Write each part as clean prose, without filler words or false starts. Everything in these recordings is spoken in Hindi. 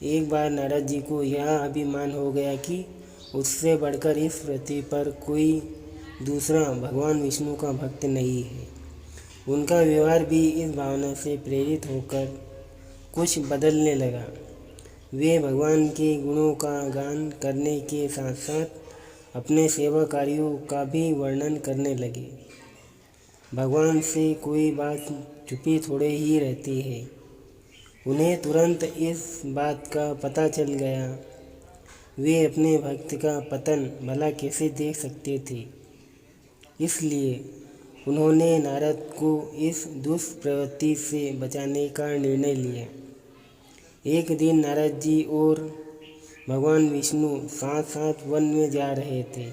एक बार नारद जी को यह अभिमान हो गया कि उससे बढ़कर इस पृथ्वी पर कोई दूसरा भगवान विष्णु का भक्त नहीं है। उनका व्यवहार भी इस भावना से प्रेरित होकर कुछ बदलने लगा। वे भगवान के गुणों का गान करने के साथ साथ अपने सेवा कार्यों का भी वर्णन करने लगे। भगवान से कोई बात छुपी थोड़े ही रहती है। उन्हें तुरंत इस बात का पता चल गया। वे अपने भक्त का पतन भला कैसे देख सकते थे। इसलिए उन्होंने नारद को इस दुष्प्रवृत्ति से बचाने का निर्णय लिया। एक दिन नारद जी और भगवान विष्णु साथ साथ वन में जा रहे थे।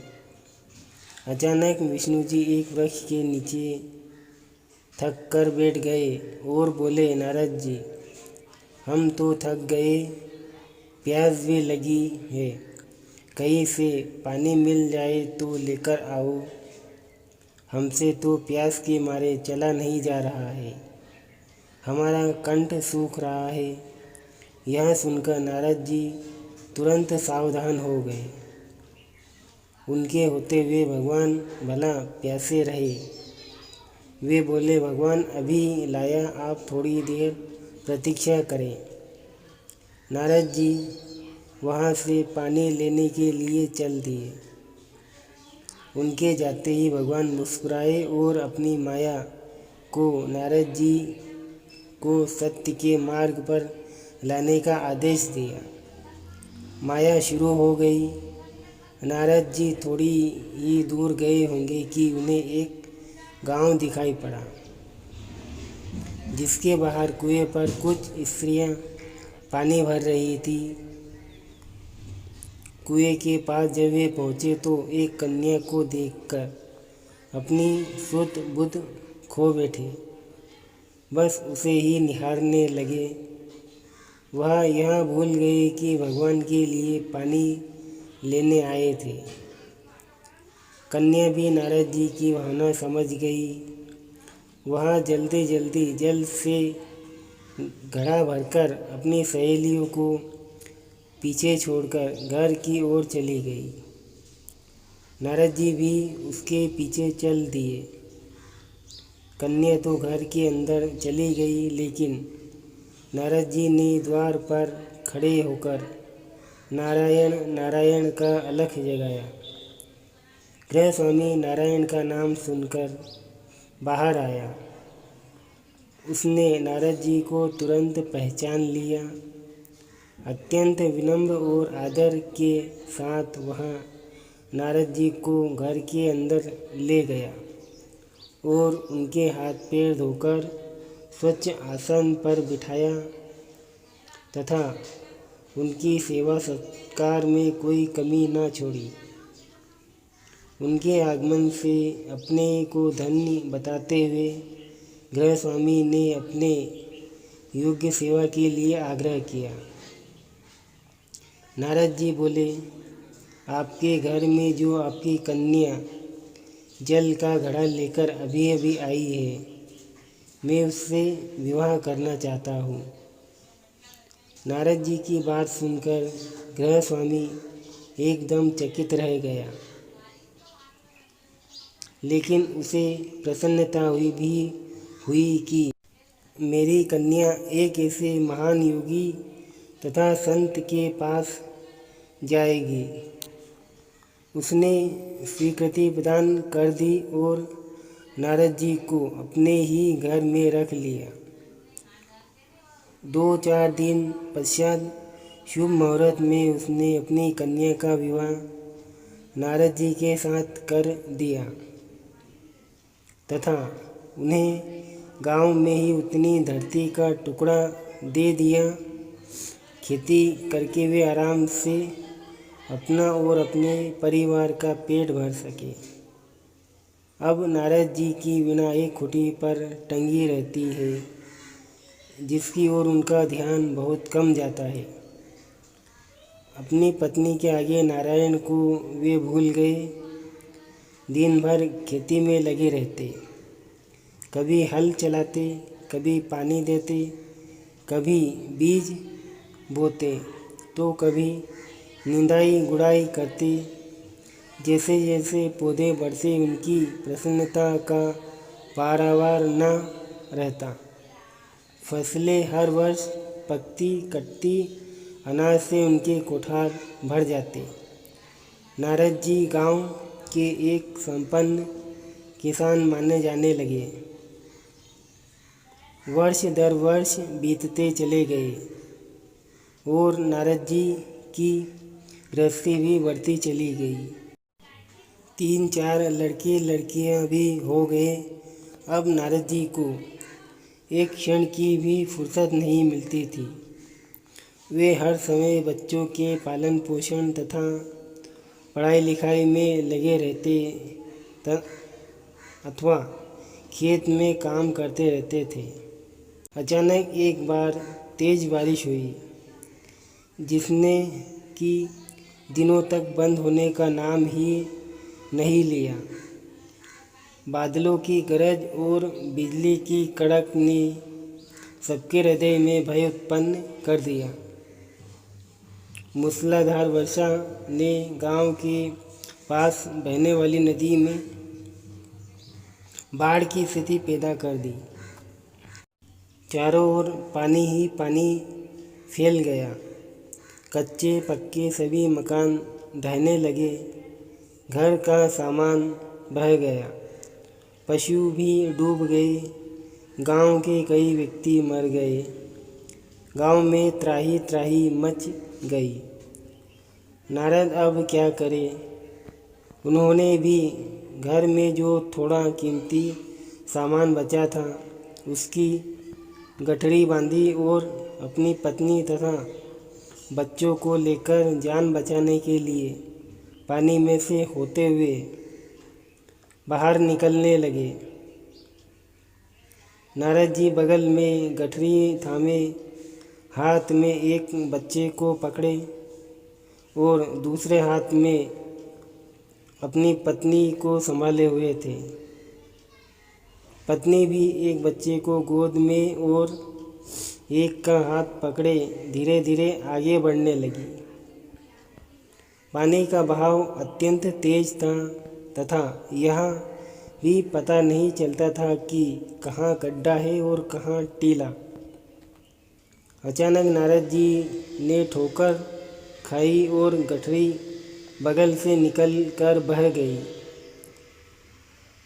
अचानक विष्णु जी एक वृक्ष के नीचे थक कर बैठ गए और बोले, नारद जी, हम तो थक गए, प्यास भी लगी है, कहीं से पानी मिल जाए तो लेकर आओ। हमसे तो प्यास के मारे चला नहीं जा रहा है, हमारा कंठ सूख रहा है। यह सुनकर नारद जी तुरंत सावधान हो गए। उनके होते हुए भगवान भला प्यासे रहे। वे बोले, भगवान अभी लाया, आप थोड़ी देर प्रतीक्षा करें। नारद जी वहाँ से पानी लेने के लिए चल दिए। उनके जाते ही भगवान मुस्कुराए और अपनी माया को नारद जी को सत्य के मार्ग पर लाने का आदेश दिया। माया शुरू हो गई। नारद जी थोड़ी ही दूर गए होंगे कि उन्हें एक गांव दिखाई पड़ा, जिसके बाहर कुएं पर कुछ स्त्रियां पानी भर रही थी। कुएं के पास जब वे पहुंचे तो एक कन्या को देखकर अपनी सुध बुध खो बैठे, बस उसे ही निहारने लगे। वह यह भूल गए कि भगवान के लिए पानी लेने आए थे। कन्या भी नारद जी की भावना समझ गई। वह जल्दी जल्दी जल से घड़ा भरकर अपनी सहेलियों को पीछे छोड़कर घर की ओर चली गई। नारद जी भी उसके पीछे चल दिए। कन्या तो घर के अंदर चली गई, लेकिन नारद जी ने द्वार पर खड़े होकर नारायण नारायण का अलख जगाया। गृह स्वामी नारायण का नाम सुनकर बाहर आया। उसने नारद जी को तुरंत पहचान लिया। अत्यंत विनम्र और आदर के साथ वह नारद जी को घर के अंदर ले गया और उनके हाथ पैर धोकर स्वच्छ आसन पर बिठाया तथा उनकी सेवा सत्कार में कोई कमी न छोड़ी। उनके आगमन से अपने को धन्य बताते हुए गृह स्वामी ने अपने योग्य सेवा के लिए आग्रह किया। नारद जी बोले, आपके घर में जो आपकी कन्या जल का घड़ा लेकर अभी अभी आई है, मैं उससे विवाह करना चाहता हूँ। नारद जी की बात सुनकर गृह स्वामी एकदम चकित रह गया, लेकिन उसे प्रसन्नता हुई कि मेरी कन्या एक ऐसे महान योगी तथा संत के पास जाएगी। उसने स्वीकृति प्रदान कर दी और नारद जी को अपने ही घर में रख लिया। 2-4 दिन पश्चात शुभ मुहूर्त में उसने अपनी कन्या का विवाह नारद जी के साथ कर दिया तथा उन्हें गांव में ही उतनी धरती का टुकड़ा दे दिया। खेती करके वे आराम से अपना और अपने परिवार का पेट भर सके। अब नारद जी की वीणा एक खुटी पर टंगी रहती है, जिसकी ओर उनका ध्यान बहुत कम जाता है। अपनी पत्नी के आगे नारायण को वे भूल गए। दिन भर खेती में लगे रहते, कभी हल चलाते, कभी पानी देते, कभी बीज बोते। तो कभी निंदाई गुड़ाई करते। जैसे जैसे पौधे बढ़ते उनकी प्रसन्नता का पारावार न रहता। फसलें हर वर्ष पकती कटती, अनाज से उनके कोठार भर जाते। नारद जी गांव के एक संपन्न किसान माने जाने लगे। वर्ष दर वर्ष बीतते चले गए और नारद जी की गृहस्थी भी बढ़ती चली गई। 3-4 लड़के लड़कियां भी हो गए। अब नारद जी को एक क्षण की भी फुर्सत नहीं मिलती थी। वे हर समय बच्चों के पालन पोषण तथा पढ़ाई लिखाई में लगे रहते अथवा खेत में काम करते रहते थे। अचानक एक बार तेज बारिश हुई, जिसने कि दिनों तक बंद होने का नाम ही नहीं लिया। बादलों की गरज और बिजली की कड़क ने सबके हृदय में भय उत्पन्न कर दिया। मूसलाधार वर्षा ने गांव के पास बहने वाली नदी में बाढ़ की स्थिति पैदा कर दी। चारों ओर पानी ही पानी फैल गया। कच्चे पक्के सभी मकान ढहने लगे। घर का सामान बह गया। पशु भी डूब गए। गांव के कई व्यक्ति मर गए। गांव में त्राही त्राही मच गई। नारद अब क्या करें? उन्होंने भी घर में जो थोड़ा कीमती सामान बचा था उसकी गठरी बांधी और अपनी पत्नी तथा बच्चों को लेकर जान बचाने के लिए पानी में से होते हुए बाहर निकलने लगे। नारद जी बगल में गठरी थामे हाथ में एक बच्चे को पकड़े और दूसरे हाथ में अपनी पत्नी को संभाले हुए थे। पत्नी भी एक बच्चे को गोद में और एक का हाथ पकड़े धीरे धीरे आगे बढ़ने लगी। पानी का बहाव अत्यंत तेज था तथा यह भी पता नहीं चलता था कि कहाँ गड्ढा है और कहाँ टीला। अचानक नारद जी ने ठोकर खाई और गठरी बगल से निकल कर बह गई।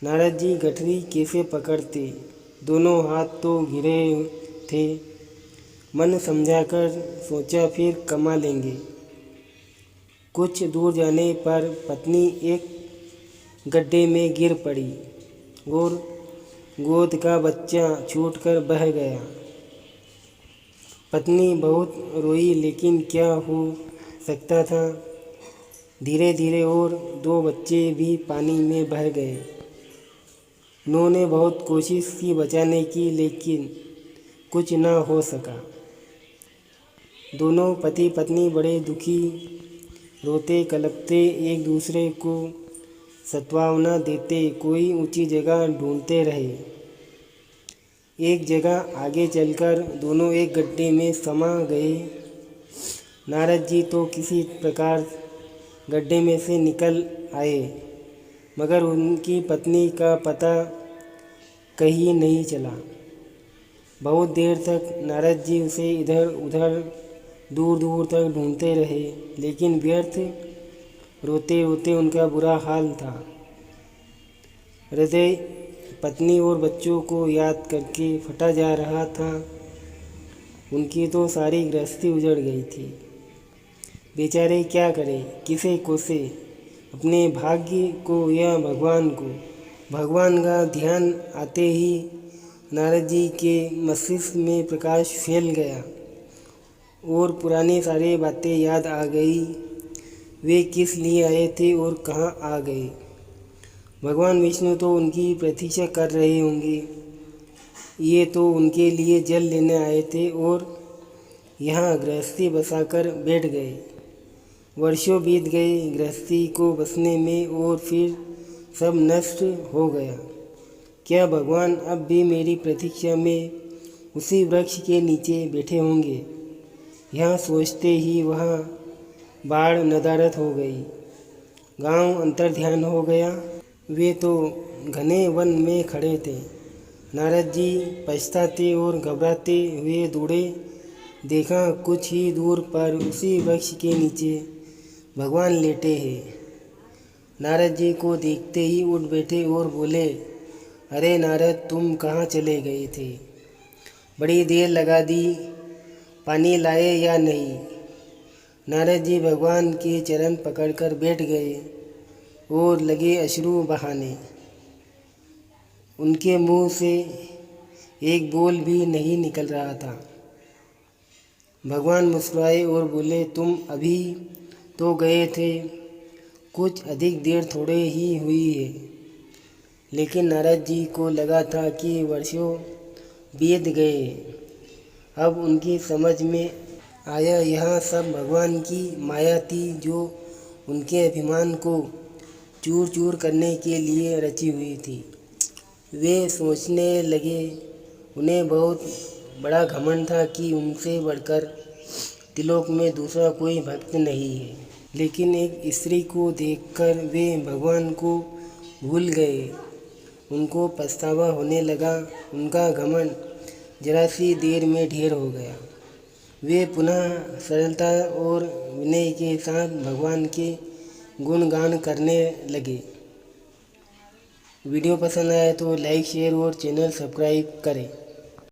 नारद जी गठरी कैसे पकड़ते? दोनों हाथ तो घिरे थे। मन समझाकर सोचा फिर कमा लेंगे। कुछ दूर जाने पर पत्नी एक गड्ढे में गिर पड़ी और गोद का बच्चा छूटकर बह गया। पत्नी बहुत रोई, लेकिन क्या हो सकता था। धीरे धीरे और 2 बच्चे भी पानी में बह गए। उन्होंने बहुत कोशिश की बचाने की, लेकिन कुछ न हो सका। दोनों पति पत्नी बड़े दुखी, रोते कलपते एक दूसरे को सांत्वना देते कोई ऊंची जगह ढूंढते रहे। एक जगह आगे चलकर दोनों एक गड्ढे में समा गए। नारद जी तो किसी प्रकार गड्ढे में से निकल आए, मगर उनकी पत्नी का पता कहीं नहीं चला। बहुत देर तक नारद जी उसे इधर उधर दूर दूर तक ढूंढते रहे, लेकिन व्यर्थ। रोते रोते उनका बुरा हाल था। हृदय पत्नी और बच्चों को याद करके फटा जा रहा था। उनकी तो सारी गृहस्थी उजड़ गई थी। बेचारे क्या करें, किसे कोसे? अपने भाग्य को या भगवान को? भगवान का ध्यान आते ही नारद जी के मस्तिष्क में प्रकाश फैल गया और पुरानी सारी बातें याद आ गई। वे किस लिए आए थे और कहाँ आ गए। भगवान विष्णु तो उनकी प्रतीक्षा कर रहे होंगे। ये तो उनके लिए जल लेने आए थे और यहाँ गृहस्थी बसाकर बैठ गए। वर्षों बीत गए गृहस्थी को बसने में और फिर सब नष्ट हो गया। क्या भगवान अब भी मेरी प्रतीक्षा में उसी वृक्ष के नीचे बैठे होंगे? यह सोचते ही वह बाढ़ नदारद हो गई। गांव अंतर्ध्यान हो गया। वे तो घने वन में खड़े थे। नारद जी पछताते और घबराते हुए दौड़े। देखा कुछ ही दूर पर उसी वृक्ष के नीचे भगवान लेटे हैं। नारद जी को देखते ही उठ बैठे और बोले, अरे नारद, तुम कहाँ चले गए थे? बड़ी देर लगा दी, पानी लाए या नहीं? नारद जी भगवान के चरण पकड़कर बैठ गए और लगे अश्रु बहाने। उनके मुंह से एक बोल भी नहीं निकल रहा था। भगवान मुस्कुराए और बोले, तुम अभी तो गए थे, कुछ अधिक देर थोड़े ही हुई है। लेकिन नारद जी को लगा था कि वर्षों बीत गए। अब उनकी समझ में आया यह सब भगवान की माया थी, जो उनके अभिमान को चूर चूर करने के लिए रची हुई थी। वे सोचने लगे, उन्हें बहुत बड़ा घमंड था कि उनसे बढ़कर त्रिलोक में दूसरा कोई भक्त नहीं है। लेकिन एक स्त्री को देखकर वे भगवान को भूल गए। उनको पछतावा होने लगा। उनका घमंड जरा सी देर में ढेर हो गया। वे पुनः सरलता और विनय के साथ भगवान के गुणगान करने लगे। वीडियो पसंद आए तो लाइक, शेयर और चैनल सब्सक्राइब करें।